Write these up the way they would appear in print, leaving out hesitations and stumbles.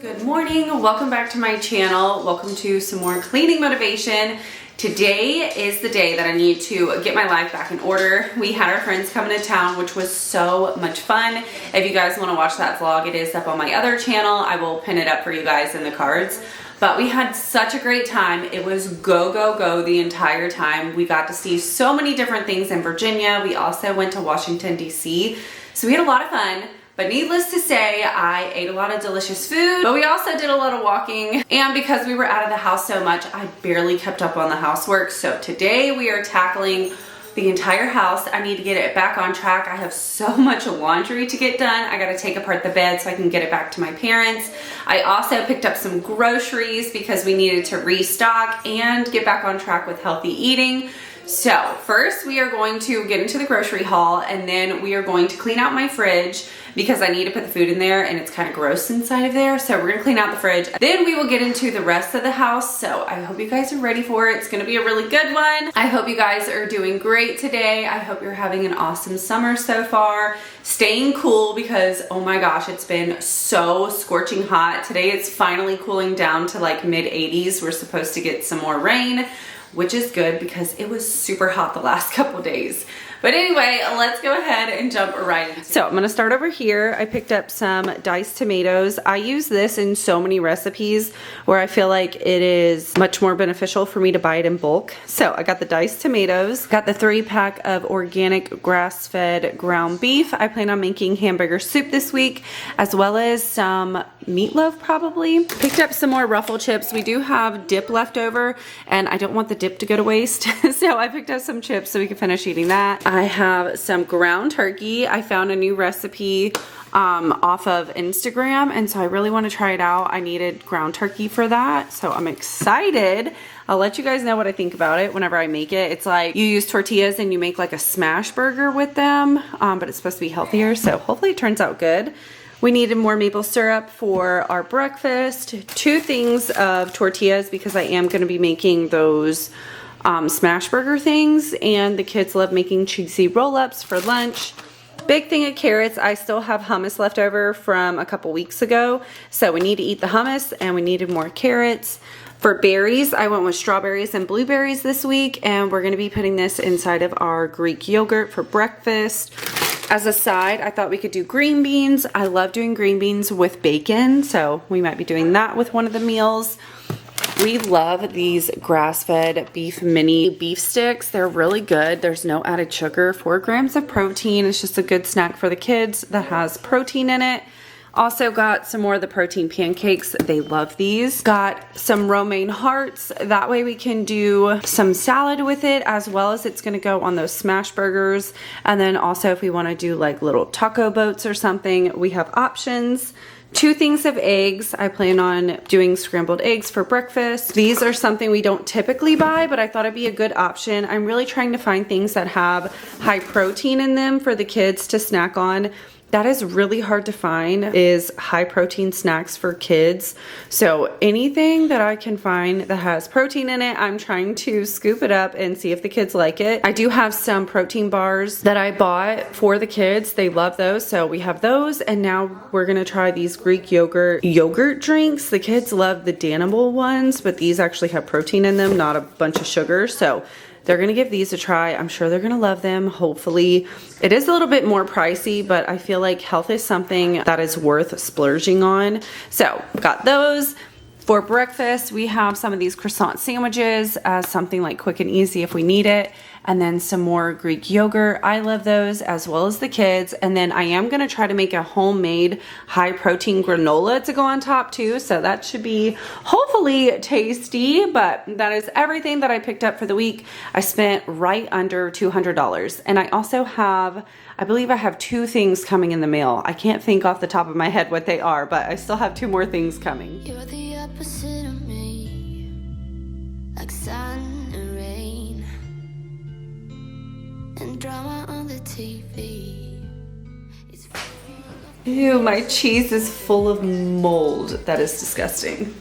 Good morning, welcome back to my channel. Welcome to some more cleaning motivation. Today is the day that I need to get my life back in order. We had our friends coming to town, which was so much fun. If you guys want to watch that vlog, it is up on my other channel. I will pin it up for you guys in the cards. But we had such a great time. It was go, go, go the entire time. We got to see so many different things in Virginia. We also went to Washington, D.C. So we had a lot of fun. But needless to say, I ate a lot of delicious food, but we also did a lot of walking. And because we were out of the house so much, I barely kept up on the housework. So today we are tackling the entire house. I need to get it back on track. I have so much laundry to get done. I gotta take apart the bed so I can get it back to my parents. I also picked up some groceries because we needed to restock and get back on track with healthy eating. So first we are going to get into the grocery haul, and then we are going to clean out my fridge because I need to put the food in there and it's kind of gross inside of there. So we're gonna clean out the fridge. Then we will get into the rest of the house. So I hope you guys are ready for it. It's gonna be a really good one. I hope you guys are doing great today. I hope you're having an awesome summer so far. Staying cool because, oh my gosh, it's been so scorching hot. Today it's finally cooling down to like mid 80s. We're supposed to get some more rain, which is good because it was super hot the last couple days. But anyway, let's go ahead and jump right into it. So I'm gonna start over here. I picked up some diced tomatoes. I use this in so many recipes where I feel like it is much more beneficial for me to buy it in bulk. So I got the diced tomatoes, got the 3-pack of organic grass-fed ground beef. I plan on making hamburger soup this week, as well as some meatloaf probably. Picked up some more Ruffle chips. We do have dip left over and I don't want the dip to go to waste. So I picked up some chips so we can finish eating that. I have some ground turkey. I found a new recipe off of Instagram, and so I really want to try it out. I needed ground turkey for that, so I'm excited. I'll let you guys know what I think about it whenever I make it. It's like you use tortillas and you make like a smash burger with them, but it's supposed to be healthier, so hopefully it turns out good. We needed more maple syrup for our breakfast, 2 things of tortillas because I am going to be making those smash burger things, and the kids love making cheesy roll-ups for lunch. Big thing of carrots. I still have hummus left over from a couple weeks ago, so we need to eat the hummus, and we needed more carrots. For berries, I went with strawberries and blueberries this week, and we're going to be putting this inside of our Greek yogurt for breakfast. As a side, I thought we could do green beans. I love doing green beans with bacon, so we might be doing that with one of the meals. We love these grass-fed beef mini beef sticks. They're really good. There's no added sugar, 4 grams of protein. It's just a good snack for the kids that has protein in it. Also got some more of the protein pancakes. They love these. Got some romaine hearts. That way we can do some salad with it, as well as it's gonna go on those smash burgers. And then also if we wanna do like little taco boats or something, we have options. 2 things of eggs. I plan on doing scrambled eggs for breakfast. These are something we don't typically buy, but I thought it'd be a good option. I'm really trying to find things that have high protein in them for the kids to snack on. That is really hard to find, is high protein snacks for kids. So anything that I can find that has protein in it, I'm trying to scoop it up and see if the kids like it. I do have some protein bars that I bought for the kids. They love those, so we have those. And now we're gonna try these Greek yogurt drinks. The kids love the Danable ones, but these actually have protein in them, not a bunch of sugar. So they're gonna give these a try. I'm sure they're gonna love them, hopefully. It is a little bit more pricey, but I feel like health is something that is worth splurging on. So got those. For breakfast, we have some of these croissant sandwiches as something like quick and easy if we need it. And then some more Greek yogurt. I love those, as well as the kids. And then I am gonna try to make a homemade high protein granola to go on top too. So that should be hopefully tasty, but that is everything that I picked up for the week. I spent right under $200. And I also have, I believe I have 2 things coming in the mail. I can't think off the top of my head what they are, but I still have 2 more things coming. You're the opposite of me, like sun and rain, and drama on the TV. Ew, my cheese is full of mold. That is disgusting.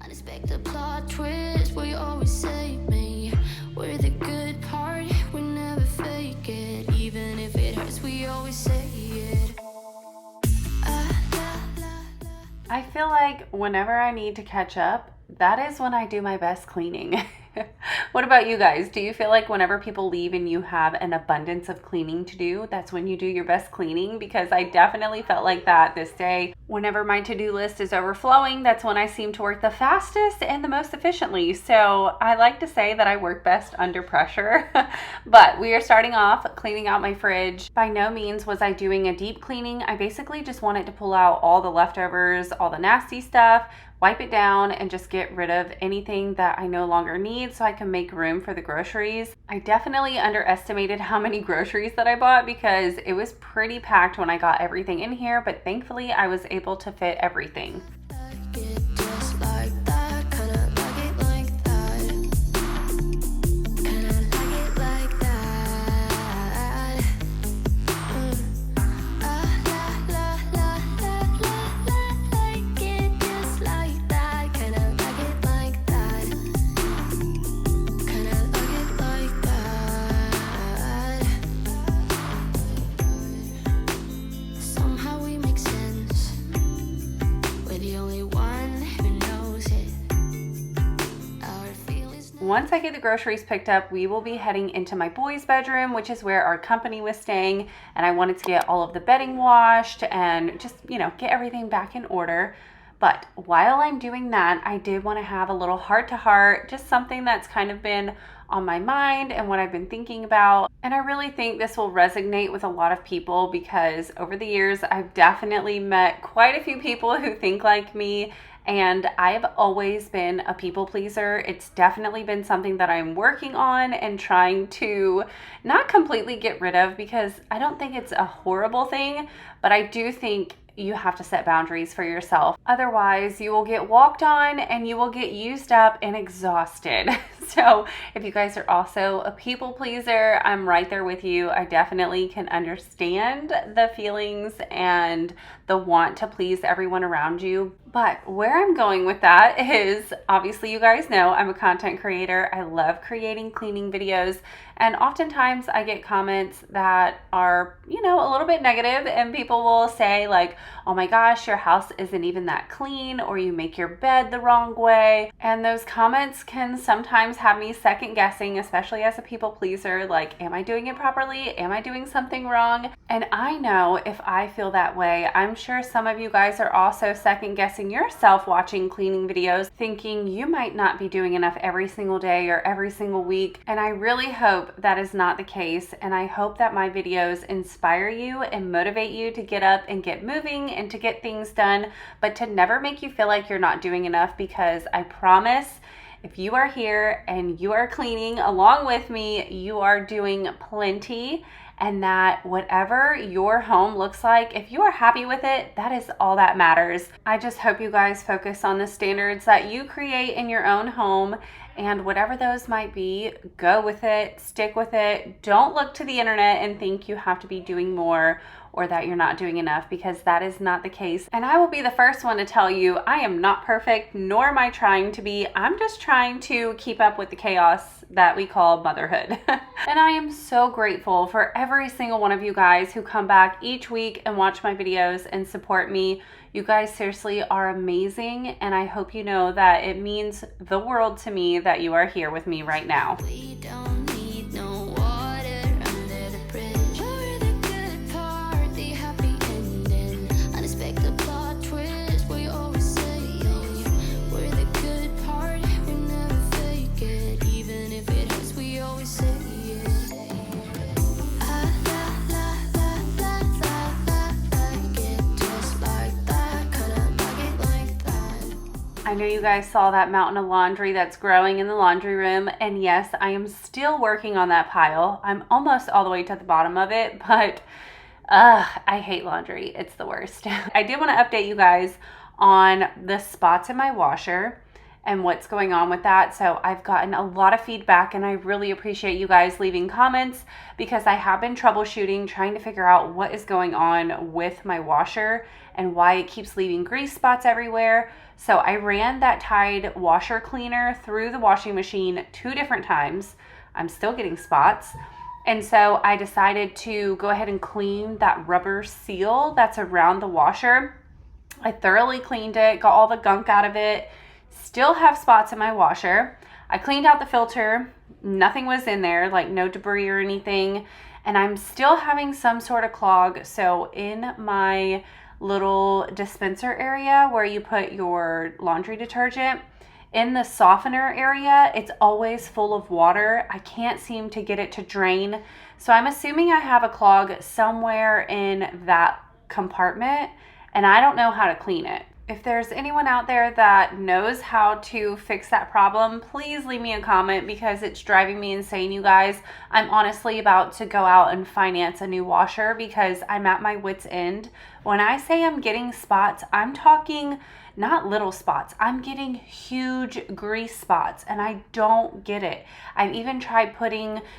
Unexpected plot twist, we always save me. We're the good part, we never fake it. Even if it hurts, we always say it. I feel like whenever I need to catch up, that is when I do my best cleaning. What about you guys? Do you feel like whenever people leave and you have an abundance of cleaning to do, that's when you do your best cleaning? Because I definitely felt like that this day. Whenever my to-do list is overflowing, that's when I seem to work the fastest and the most efficiently. So I like to say that I work best under pressure. But we are starting off cleaning out my fridge. By no means was I doing a deep cleaning. I basically just wanted to pull out all the leftovers, all the nasty stuff, wipe it down, and just get rid of anything that I no longer need so I can make room for the groceries. I definitely underestimated how many groceries that I bought because it was pretty packed when I got everything in here, but thankfully I was able to fit everything. Once I get the groceries picked up, we will be heading into my boys' bedroom, which is where our company was staying. And I wanted to get all of the bedding washed and just, get everything back in order. But while I'm doing that, I did want to have a little heart-to-heart, just something that's kind of been on my mind and what I've been thinking about. And I really think this will resonate with a lot of people because over the years, I've definitely met quite a few people who think like me. And I've always been a people pleaser. It's definitely been something that I'm working on and trying to not completely get rid of because I don't think it's a horrible thing, but I do think you have to set boundaries for yourself. Otherwise, you will get walked on and you will get used up and exhausted. So if you guys are also a people pleaser, I'm right there with you. I definitely can understand the feelings and the want to please everyone around you. But where I'm going with that is, obviously you guys know I'm a content creator. I love creating cleaning videos. And oftentimes I get comments that are, a little bit negative, and people will say like, oh my gosh, your house isn't even that clean, or you make your bed the wrong way. And those comments can sometimes have me second guessing, especially as a people pleaser, like, am I doing it properly? Am I doing something wrong? And I know if I feel that way, I'm sure some of you guys are also second guessing yourself watching cleaning videos, thinking you might not be doing enough every single day or every single week. And I really hope that is not the case. And I hope that my videos inspire you and motivate you to get up and get moving and to get things done, but to never make you feel like you're not doing enough, because I promise if you are here and you are cleaning along with me, you are doing plenty. And that whatever your home looks like, if you are happy with it, that is all that matters. I just hope you guys focus on the standards that you create in your own home, and whatever those might be, go with it, stick with it. Don't look to the internet and think you have to be doing more or that you're not doing enough, because that is not the case. And I will be the first one to tell you, I am not perfect, nor am I trying to be. I'm just trying to keep up with the chaos that we call motherhood. And I am so grateful for every single one of you guys who come back each week and watch my videos and support me. You guys seriously are amazing, and I hope you know that it means the world to me that you are here with me right now. We don't need no water under the bridge. We're the good part, the happy ending. Unexpected plot twist, we always say it. We're the good part, we never fake it. Even if it hurts, we always say it. I know you guys saw that mountain of laundry that's growing in the laundry room, and yes, I am still working on that pile. I'm almost all the way to the bottom of it, but I hate laundry. It's the worst. I did want to update you guys on the spots in my washer and what's going on with that. So I've gotten a lot of feedback, and I really appreciate you guys leaving comments, because I have been troubleshooting, trying to figure out what is going on with my washer and why it keeps leaving grease spots everywhere. So I ran that Tide washer cleaner through the washing machine 2 different times. I'm still getting spots. And so I decided to go ahead and clean that rubber seal that's around the washer. I thoroughly cleaned it, got all the gunk out of it. Still have spots in my washer. I cleaned out the filter. Nothing was in there, like no debris or anything. And I'm still having some sort of clog. So in my little dispenser area where you put your laundry detergent, in the softener area, it's always full of water. I can't seem to get it to drain. So I'm assuming I have a clog somewhere in that compartment, and I don't know how to clean it. If there's anyone out there that knows how to fix that problem, please leave me a comment because it's driving me insane, you guys. I'm honestly about to go out and finance a new washer because I'm at my wit's end. When I say I'm getting spots, I'm talking not little spots. I'm getting huge grease spots and I don't get it. I've even tried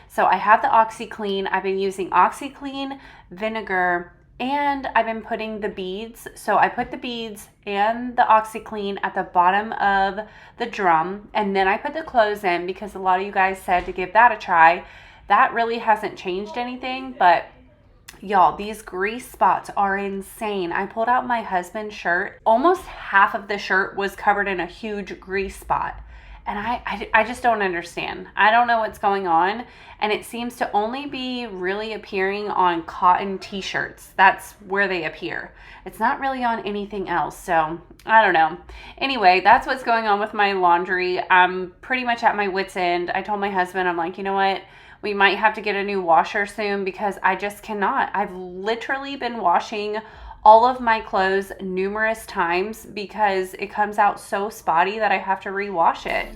so I have the OxyClean. I've been using OxyClean, vinegar, and I've been putting the beads. So I put the beads and the OxyClean at the bottom of the drum. And then I put the clothes in because a lot of you guys said to give that a try. That really hasn't changed anything, but y'all, these grease spots are insane. I pulled out my husband's shirt. Almost half of the shirt was covered in a huge grease spot. And I just don't understand. I don't know what's going on. And it seems to only be really appearing on cotton t-shirts. That's where they appear. It's not really on anything else. So I don't know. Anyway, that's what's going on with my laundry. I'm pretty much at my wit's end. I told my husband, I'm like, you know what? We might have to get a new washer soon because I just cannot. I've literally been washing all of my clothes numerous times because it comes out so spotty that I have to rewash it.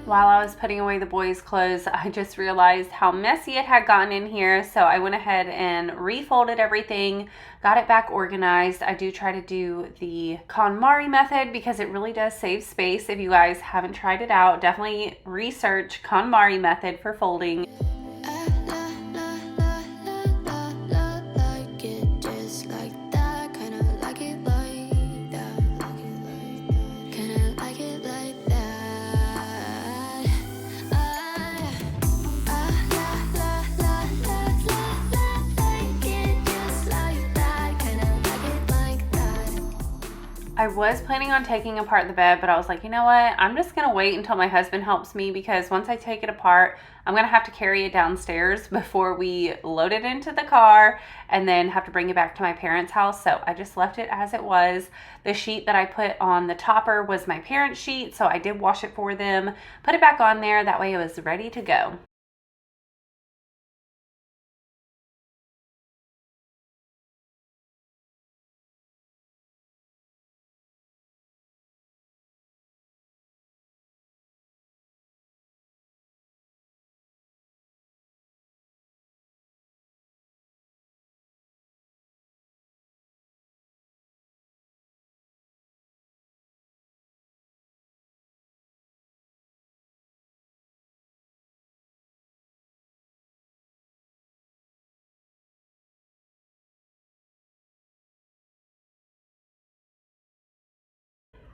While I was putting away the boys' clothes, I just realized how messy it had gotten in here. So I went ahead and refolded everything, got it back organized. I do try to do the KonMari method because it really does save space. If you guys haven't tried it out, definitely research KonMari method for folding. I was planning on taking apart the bed, but I was like, you know what? I'm just going to wait until my husband helps me because once I take it apart, I'm going to have to carry it downstairs before we load it into the car and then have to bring it back to my parents' house. So I just left it as it was. The sheet that I put on the topper was my parents' sheet, so I did wash it for them, put it back on there. That way it was ready to go.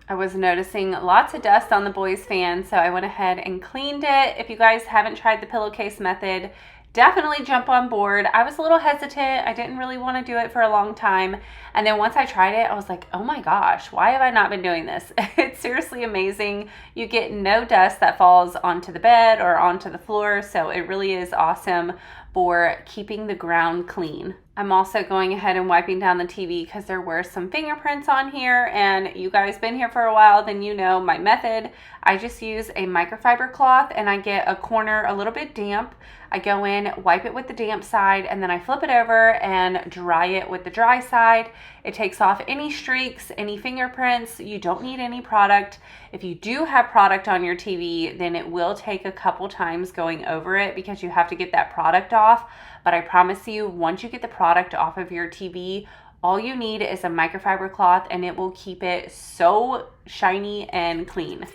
I was noticing lots of dust on the boys' fan, so I went ahead and cleaned it. If you guys haven't tried the pillowcase method, definitely jump on board. I was a little hesitant. I didn't really want to do it for a long time. And then once I tried it, I was like, oh my gosh, why have I not been doing this? It's seriously amazing. You get no dust that falls onto the bed or onto the floor, so it really is awesome for keeping the ground clean. I'm also going ahead and wiping down the TV because there were some fingerprints on here, and you guys been here for a while, then you know my method. I just use a microfiber cloth and I get a corner a little bit damp. I go in, wipe it with the damp side, and then I flip it over and dry it with the dry side. It takes off any streaks, any fingerprints. You don't need any product. If you do have product on your TV, then it will take a couple times going over it because you have to get that product off. But I promise you, once you get the product off of your TV, All you need is a microfiber cloth and it will keep it so shiny and clean.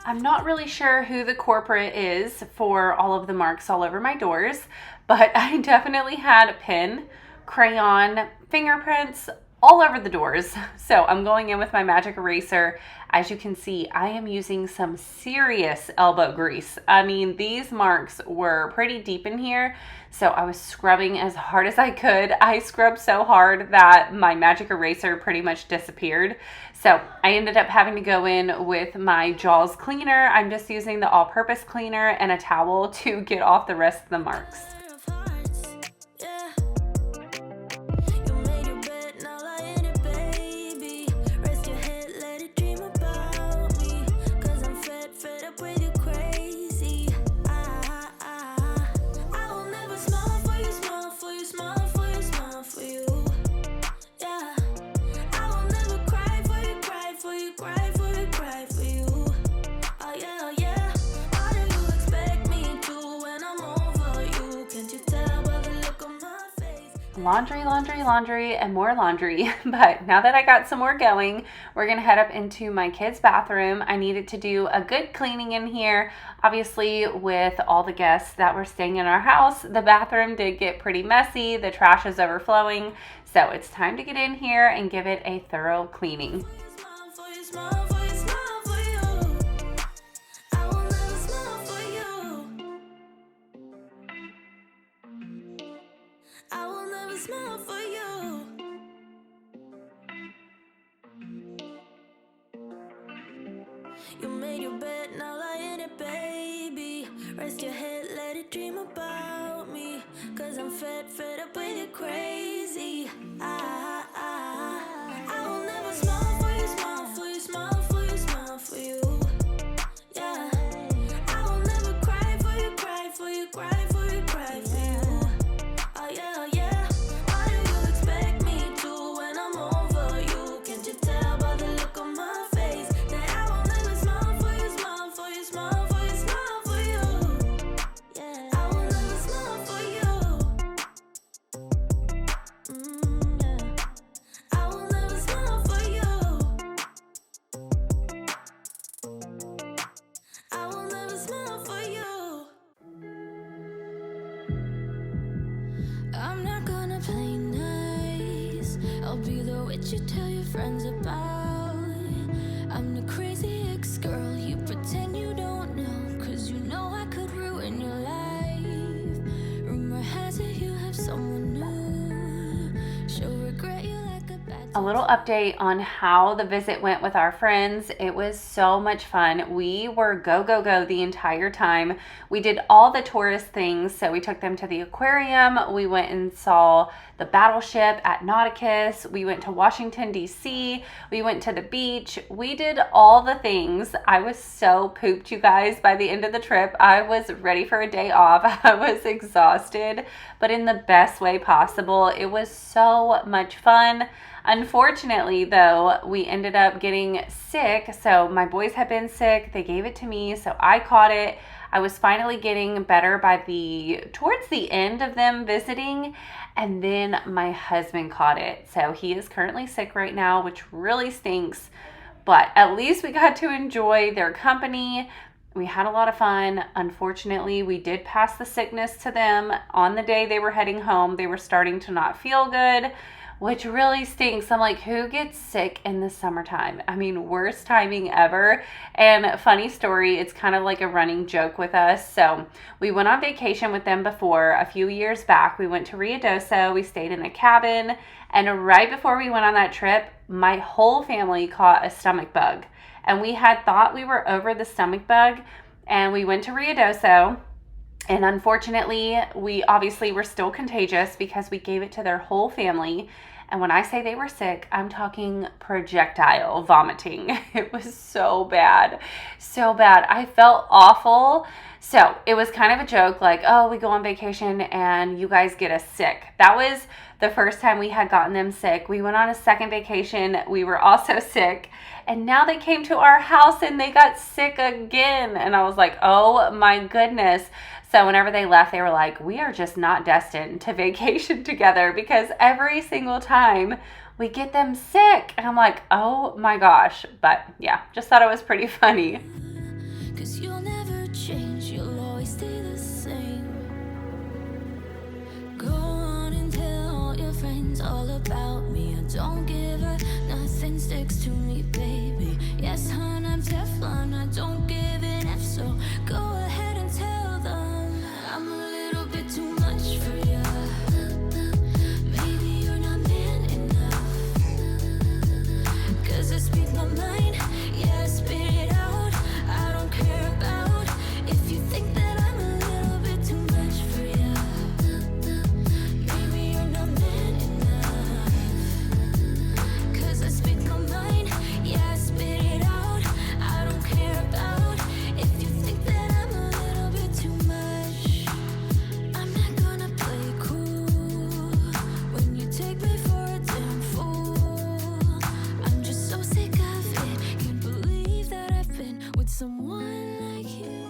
I'm not really sure who the corporate is for all of the marks all over my doors, but I definitely had a pen, crayon, fingerprints all over the doors. So I'm going in with my magic eraser. As you can see, I am using some serious elbow grease. I mean, these marks were pretty deep in here, so I was scrubbing as hard as I could. I scrubbed so hard that my magic eraser pretty much disappeared. So I ended up having to go in with my Jaws cleaner. I'm just using the all-purpose cleaner and a towel to get off the rest of the marks. Laundry, laundry, laundry, and more laundry. But now that I got some more going, we're gonna head up into my kids' bathroom. I needed to do a good cleaning in here. Obviously, with all the guests that were staying in our house, the bathroom did get pretty messy. The trash is overflowing. So it's time to get in here and give it a thorough cleaning. Smile for you. You made your bed, now lie in it, baby. Rest your head, let it dream about me. Cause I'm fed up with you crazy. I will never smile for you, smile for you, smile for you, smile for you. Yeah. I will never cry for you, cry for you, cry for you, cry for you. Oh yeah, yeah. I'm not gonna play nice. I'll be the witch you tell your friends about. I'm the crazy ex-girl you pretend you don't know. Cause you know I could ruin your life. Rumor has it you have someone new. She'll regret you like a bad. A little update on how the visit went with our friends. It was so much fun. We were go, go, go the entire time. We did all the tourist things. So we took them to the aquarium. We went and saw the battleship at Nauticus. We went to Washington, D.C. We went to the beach. We did all the things. I was so pooped, you guys, by the end of the trip. I was ready for a day off. I was exhausted, but in the best way possible. It was so much fun. Unfortunately, though, we ended up getting sick. So my boys had been sick. They gave it to me, so I caught it. I was finally getting better towards the end of them visiting, and then my husband caught it. So he is currently sick right now, which really stinks, but at least we got to enjoy their company. We had a lot of fun. Unfortunately, we did pass the sickness to them on the day they were heading home. They were starting to not feel good, which really stinks. I'm like, who gets sick in the summertime? I mean, worst timing ever. And funny story, it's kind of like a running joke with us. So we went on vacation with them before a few years back. We went to Ruidoso. We stayed in a cabin. And right before we went on that trip, my whole family caught a stomach bug. and we had thought we were over the stomach bug, and we went to Ruidoso. And unfortunately, we obviously were still contagious because we gave it to their whole family. And when I say they were sick, I'm talking projectile vomiting. It was so bad, so bad. I felt awful. So it was kind of a joke, like, oh, we go on vacation and you guys get us sick. That was the first time we had gotten them sick. We went on a second vacation. We were also sick. And now they came to our house and they got sick again. And I was like, oh my goodness. So whenever they left, they were like, we are just not destined to vacation together because every single time we get them sick. And I'm like, oh my gosh. But yeah, just thought it was pretty funny. 'Cause you'll never change, you'll always stay the same. Go on and tell all your friends all about me. I don't give a nothing sticks to me, baby. Yes, hon, I'm Teflon, I don't give an F, so go ahead and tell them I'm a little bit too much for ya. Maybe you're not man enough. 'Cause I speak my mind, yeah, I spit it out. I don't care about if you think that I'm a little bit too much for ya. Maybe you're not man enough. 'Cause I speak my mind, yeah, I spit it out. I don't care about if you think that I'm a little bit too much. I'm not gonna play cool when you take me for a damn fool. I'm just so sick of it. Can't believe that I've been with someone like you.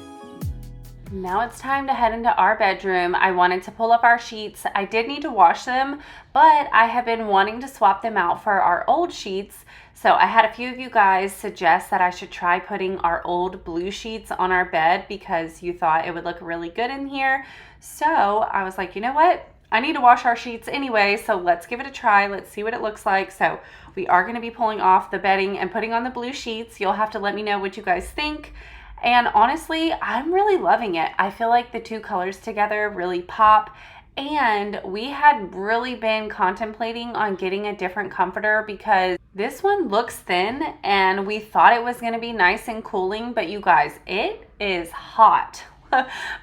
Now it's time to head into our bedroom. I wanted to pull up our sheets. I did need to wash them, but I have been wanting to swap them out for our old sheets. So I had a few of you guys suggest that I should try putting our old blue sheets on our bed because you thought it would look really good in here. So I was like, you know what? I need to wash our sheets anyway, so let's give it a try. Let's see what it looks like. So we are going to be pulling off the bedding and putting on the blue sheets. You'll have to let me know what you guys think. And honestly, I'm really loving it. I feel like the two colors together really pop. And we had really been contemplating on getting a different comforter because this one looks thin and we thought it was going to be nice and cooling, but you guys, it is hot.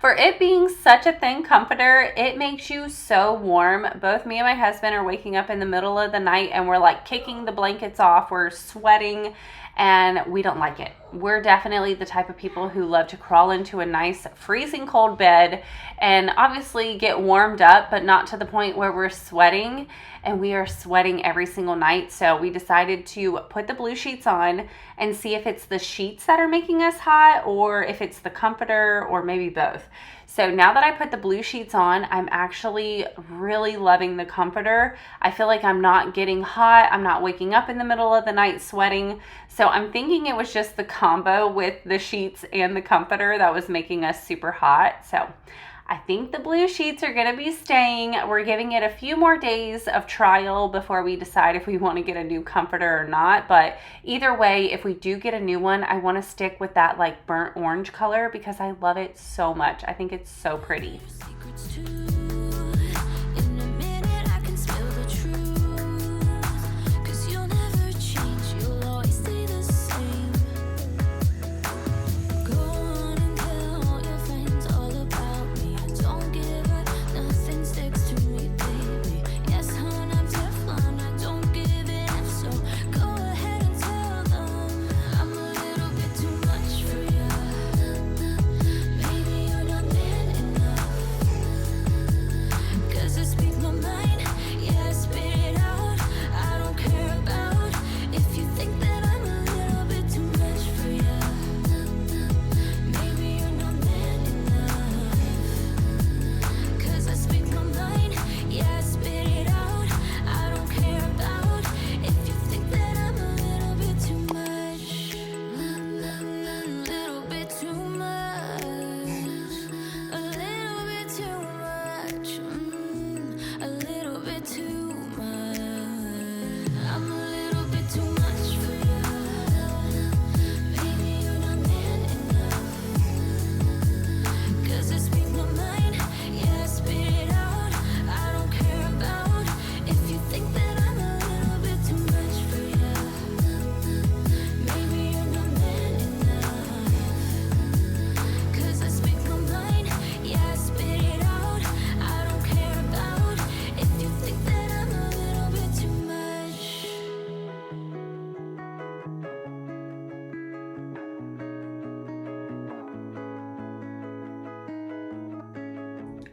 For it being such a thin comforter, it makes you so warm. Both me and my husband are waking up in the middle of the night and we're like kicking the blankets off. We're sweating and we don't like it. We're definitely the type of people who love to crawl into a nice freezing cold bed and obviously get warmed up, but not to the point where we're sweating, and we are sweating every single night. So we decided to put the blue sheets on and see if it's the sheets that are making us hot or if it's the comforter or maybe both. So now that I put the blue sheets on, I'm actually really loving the comforter. I feel like I'm not getting hot. I'm not waking up in the middle of the night sweating. So I'm thinking it was just the combo with the sheets and the comforter that was making us super hot. So I think the blue sheets are going to be staying. We're giving it a few more days of trial before we decide if we want to get a new comforter or not. But either way, if we do get a new one, I want to stick with that like burnt orange color because I love it so much. I think it's so pretty. Secrets too. In a minute I can spill the truth. 'Cause you'll never change, you'll always stay the same. Go on and tell all your friends all about me. I don't give a nothing sticks to me, baby. Yes, hon, I'm Teflon, I don't give an F, so go ahead and tell them I'm a little bit too much for ya. Maybe you're not man enough.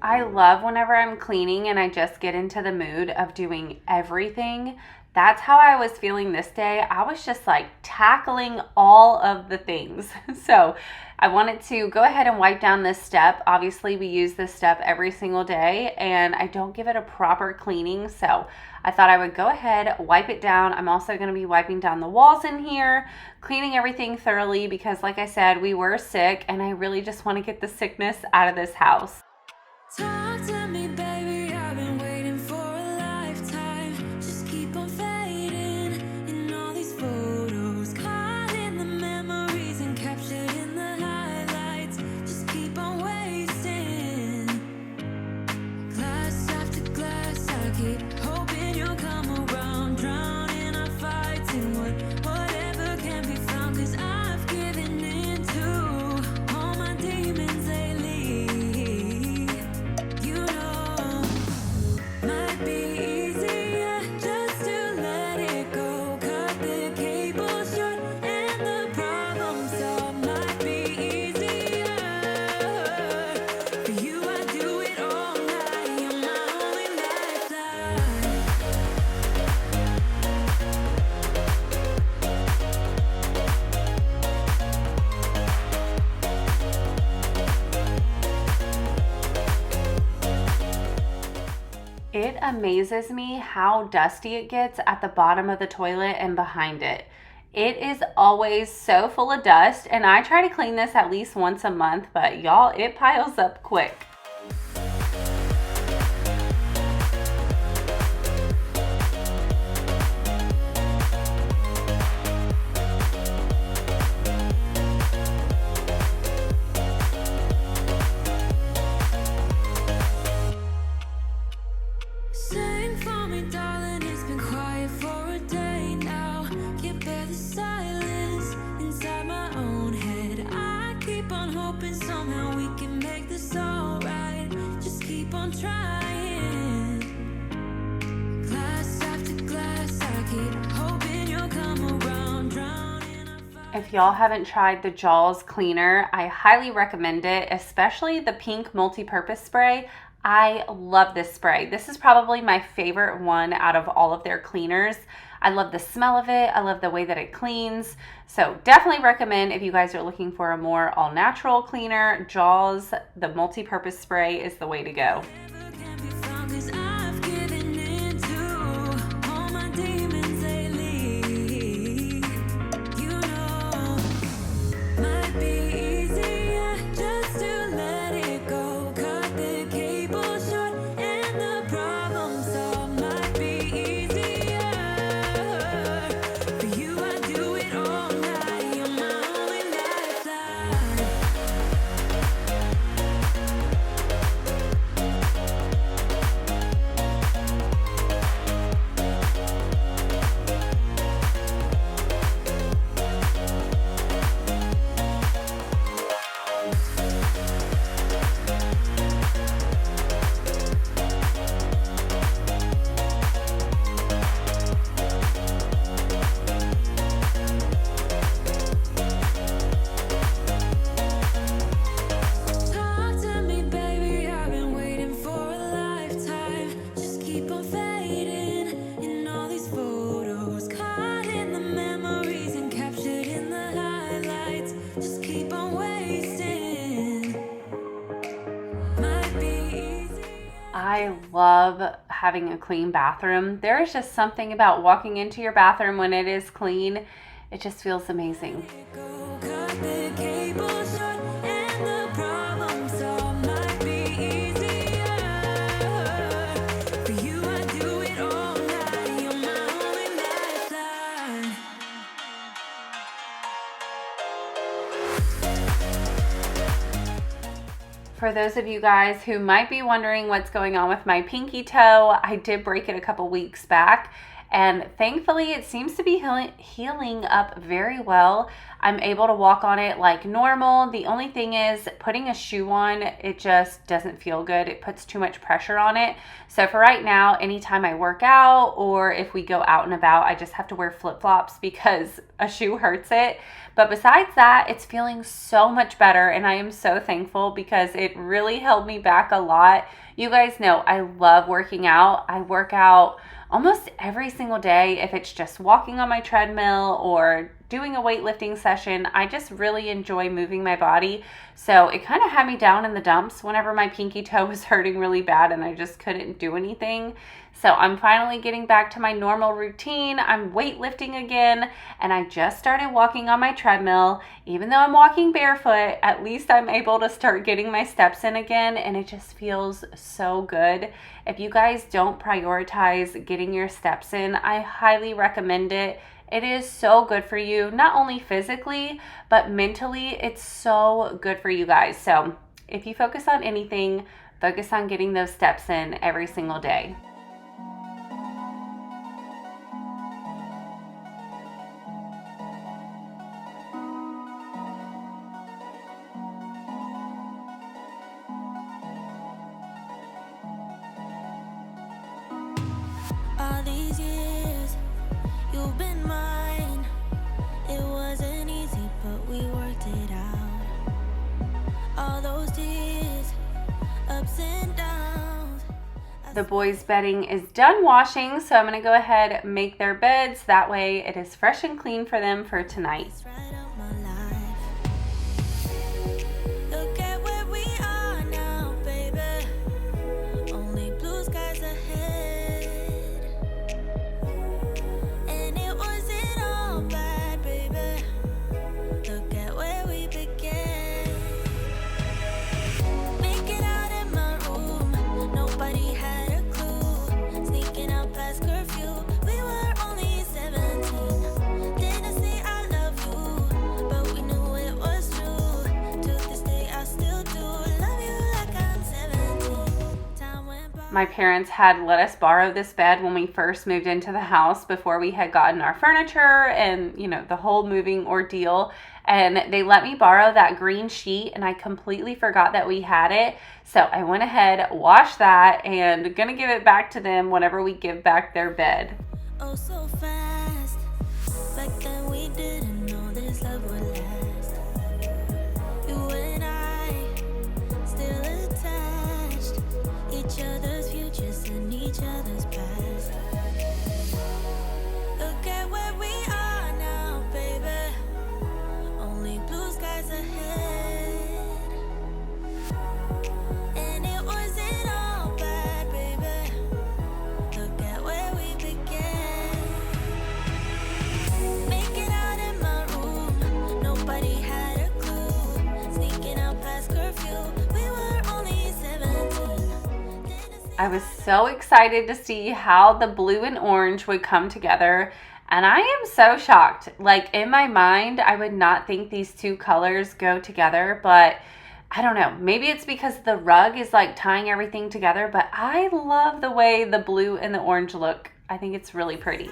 I love whenever I'm cleaning and I just get into the mood of doing everything. That's how I was feeling this day. I was just like tackling all of the things. So I wanted to go ahead and wipe down this step. Obviously, we use this step every single day and I don't give it a proper cleaning. So I thought I would go ahead, wipe it down. I'm also going to be wiping down the walls in here, cleaning everything thoroughly because like I said, we were sick and I really just want to get the sickness out of this house. Talk to me, baby, I've been waiting for a lifetime. Just keep on fading in all these photos, caught in the memories and captured in the highlights. Just keep on wasting. Glass after glass, I keep hoping you'll come around, drowning our fights in whatever can be found. 'Cause I've given in to all my demons lately. It amazes me how dusty it gets at the bottom of the toilet and behind it. It is always so full of dust, and I try to clean this at least once a month, but y'all, it piles up quick. Sing for me, darling, it's been quiet for a day now. Can't bear the silence inside my own head. I keep on hoping somehow we can make this alright. Just keep on trying. Glass after glass, I keep hoping you'll come around, drowning our fight. If y'all haven't tried the Jaws cleaner, I highly recommend it, especially the pink multi-purpose spray. I love this spray. This is probably my favorite one out of all of their cleaners. I love the smell of it. I love the way that it cleans. So definitely recommend if you guys are looking for a more all-natural cleaner, Jaws, the multi-purpose spray is the way to go. I love having a clean bathroom. There is just something about walking into your bathroom when it is clean. It just feels amazing. For those of you guys who might be wondering what's going on with my pinky toe, I did break it a couple weeks back and thankfully it seems to be healing up very well. I'm able to walk on it like normal. The only thing is putting a shoe on, it just doesn't feel good. It puts too much pressure on it. So for right now, anytime I work out or if we go out and about, I just have to wear flip-flops because a shoe hurts it. But besides that, it's feeling so much better, and I am so thankful because it really held me back a lot. You guys know I love working out. I work out almost every single day. If it's just walking on my treadmill or doing a weightlifting session, I just really enjoy moving my body. So it kind of had me down in the dumps whenever my pinky toe was hurting really bad and I just couldn't do anything. So I'm finally getting back to my normal routine. I'm weightlifting again, and I just started walking on my treadmill. Even though I'm walking barefoot, at least I'm able to start getting my steps in again, and it just feels so good. If you guys don't prioritize getting your steps in, I highly recommend it. It is so good for you, not only physically, but mentally. It's so good for you guys. So if you focus on anything, focus on getting those steps in every single day. All these years, you've been mine. It wasn't easy, but we worked it out. All those tears, ups and downs. The boys' bedding is done washing, so I'm going to go ahead and make their beds. That way it is fresh and clean for them for tonight. Right up my life. Look at where we are now, baby. Only blue skies ahead. And it wasn't all bad, baby. Look at where we began. Make it out in my room. Nobody had a clue. Sneaking out past curfew. We were only 17. Didn't say I love you, but we knew it was true. To this day I still do. Love you like I'm 17. Time went by. My parents had let us borrow this bed when we first moved into the house before we had gotten our furniture and, you know, the whole moving ordeal. And they let me borrow that green sheet, and I completely forgot that we had it. So I went ahead, washed that, and gonna give it back to them whenever we give back their bed. Oh, so fast. Back then we didn't know this love would last. You and I still attached. Each other's futures and each other's past. Look at where we are now, baby. Only blue skies ahead. And it wasn't all bad, baby. Look at where we began. Make it out in my room. Nobody had a clue. Sneaking out past curfew. We were only 17. I was so excited to see how the blue and orange would come together, and I am so shocked. Like, in my mind, I would not think these two colors go together, but I don't know. Maybe it's because the rug is like tying everything together, but I love the way the blue and the orange look. I think it's really pretty.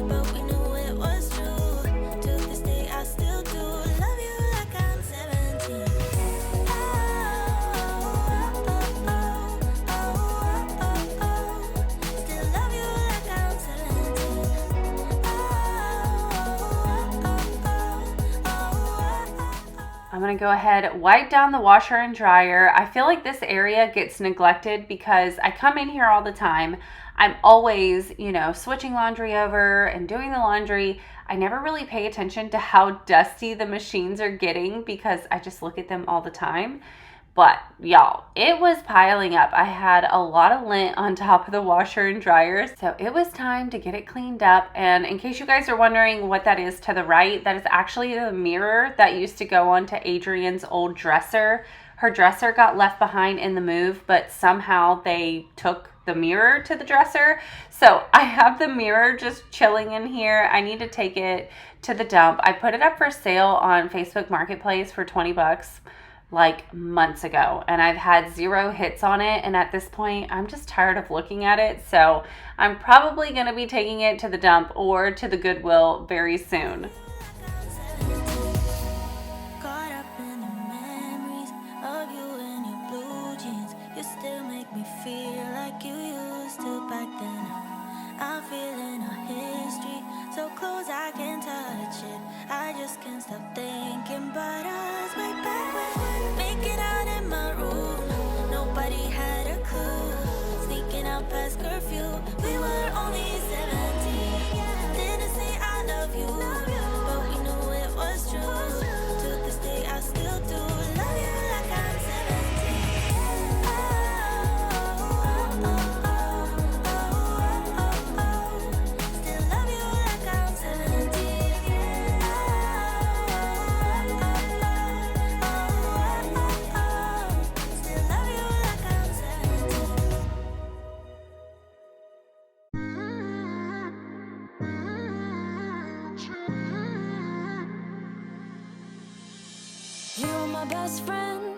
But we knew it was true. To this day I still do. Love you like I'm 17. Oh, oh, oh, oh, oh, oh. Still love you like I'm 17. Oh, oh, oh, oh. I'm gonna go ahead, wipe down the washer and dryer. I feel like this area gets neglected because I come in here all the time. I'm always, you know, switching laundry over and doing the laundry. I never really pay attention to how dusty the machines are getting because I just look at them all the time. But y'all, it was piling up. I had a lot of lint on top of the washer and dryer, so it was time to get it cleaned up. And in case you guys are wondering what that is to the right, that is actually the mirror that used to go onto Adrian's old dresser. Her dresser got left behind in the move, but somehow they took the mirror to the dresser. So I have the mirror just chilling in here. I need to take it to the dump. I put it up for sale on Facebook Marketplace for 20 bucks. like months ago, and I've had 0 hits on it, and at this point I'm just tired of looking at it, so I'm probably going to be taking it to the dump or to the Goodwill very soon. Caught up in the memories of you and your blue jeans. You still make me feel like you used to back then. I'm feeling our history so close I can touch it. I just can't stop thinking about us way back when. Making out in my room, nobody had a clue. Sneaking out past curfew, we were only 17. Didn't say I love you, but we knew it was true. To this day I still do love you like I'm 17. Still love you like I'm 17. Still love you like I'm 17. You're my best friend.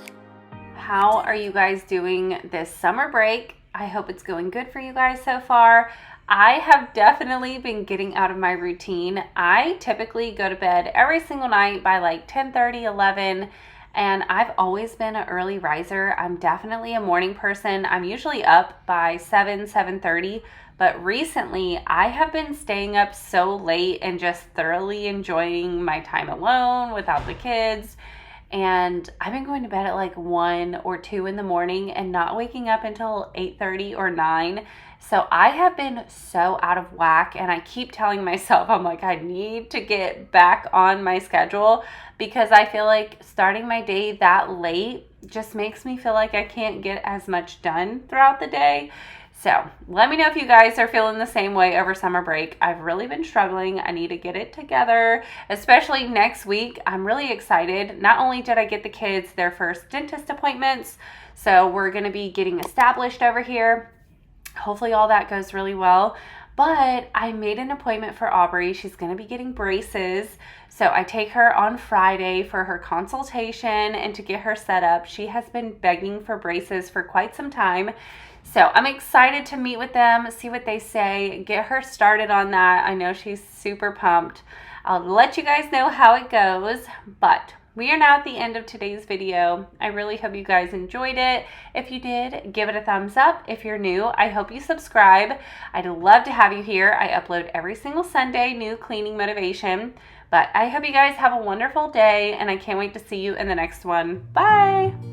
How are you guys doing this summer break? I hope it's going good for you guys so far. I have definitely been getting out of my routine. I typically go to bed every single night by like 10:30, 11, and I've always been an early riser. I'm definitely a morning person. I'm usually up by 7:30, but recently I have been staying up so late and just thoroughly enjoying my time alone without the kids. And I've been going to bed at like 1 or 2 in the morning and not waking up until 8:30 or 9. So I have been so out of whack, and I keep telling myself, I'm like, I need to get back on my schedule, because I feel like starting my day that late just makes me feel like I can't get as much done throughout the day. So let me know if you guys are feeling the same way over summer break. I've really been struggling. I need to get it together, especially next week. I'm really excited. Not only did I get the kids their first dentist appointments, so we're going to be getting established over here. Hopefully all that goes really well. But I made an appointment for Aubrey. She's going to be getting braces. So I take her on Friday for her consultation and to get her set up. She has been begging for braces for quite some time. So I'm excited to meet with them, see what they say, get her started on that. I know she's super pumped. I'll let you guys know how it goes, but we are now at the end of today's video. I really hope you guys enjoyed it. If you did, give it a thumbs up. If you're new, I hope you subscribe. I'd love to have you here. I upload every single Sunday, new cleaning motivation. But I hope you guys have a wonderful day, and I can't wait to see you in the next one. Bye!